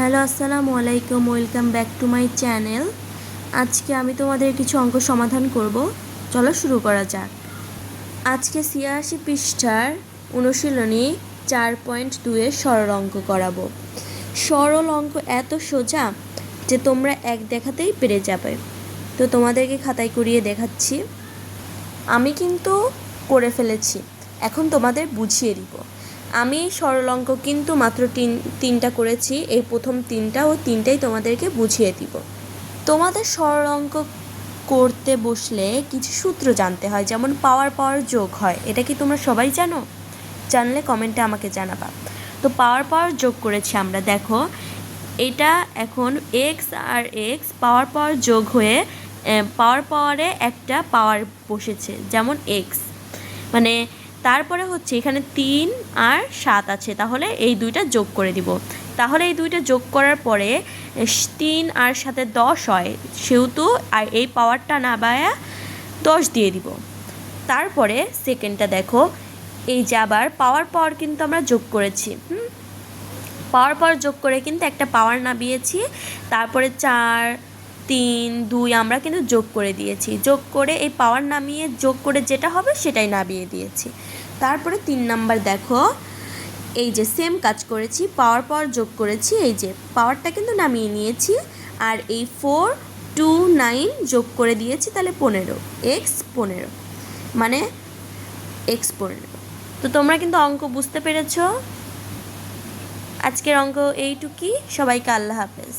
Hello আসসালামু আলাইকুম, welcome back to my channel. আজকে আমি তোমাদের কিছু অঙ্ক সমাধান করব। চলো শুরু করা যাক। আজকে ৮৬ পৃষ্ঠার অনুশীলনী ৪.২-এর সরল অঙ্ক করাবো। সরল অঙ্ক এত সোজা যে তোমরা এক দেখাতেই পেরে যাবে। তো তোমাদেরকে খাতায় করিয়ে দেখাচ্ছি। আমি কিন্তু করে ফেলেছি, এখন তোমাদের বুঝিয়ে দিব। আমি সরল অঙ্ক কিন্তু মাত্র তিনটা করেছি, এই প্রথম তিনটা ও তিনটাই তোমাদেরকে বুঝিয়ে দিব। তোমাদের সরল অঙ্ক করতে বসলে কিছু সূত্র জানতে হয়, যেমন পাওয়ার পাওয়ার যোগ হয়। এটা কি তোমরা সবাই জানো? জানলে কমেন্টে আমাকে জানাবা। তো পাওয়ার পাওয়ার যোগ করেছি আমরা। দেখো, এটা এখন এক্স আর এক্স পাওয়ার পাওয়ার যোগ হয়ে পাওয়ার পাওয়ারে একটা পাওয়ার বসেছে, যেমন এক্স। মানে তারপরে হচ্ছে এখানে ৩ আর ৭ আছে, তাহলে এই দুইটা যোগ করে দিব। তাহলে এই দুইটা যোগ করার পরে ৩ আর ৭ ১০ হয়, সেহেতু আর এই পাওয়ারটা না বায়া ১০ দিয়ে দিব। তারপরে সেকেন্ডটা দেখো, এই যে আবার পাওয়ার পাওয়ার কিন্তু আমরা যোগ করেছি। পাওয়ার পাওয়ার যোগ করে কিন্তু একটা পাওয়ার নামিয়েছি। তারপরে ৪, ৩, ২ আমরা কিন্তু যোগ করে দিয়েছি। যোগ করে এই পাওয়ার নামিয়ে যোগ করে যেটা হবে সেটাই নামিয়ে দিয়েছি। তারপরে ৩ নাম্বার দেখো, এই যে সেম কাজ করেছি, পাওয়ার পাওয়ার যোগ করেছি, এই যে পাওয়ারটা কিন্তু নামিয়ে নিয়েছি। আর এই 4, 2, 9 যোগ করে দিয়েছি, তাহলে 15, এক্স 15, মানে এক্স 15। তো তোমরা কিন্তু অঙ্ক বুঝতে পেরেছো। আজকের অঙ্ক এইটুকুই। সবাইকে আল্লাহ হাফেজ।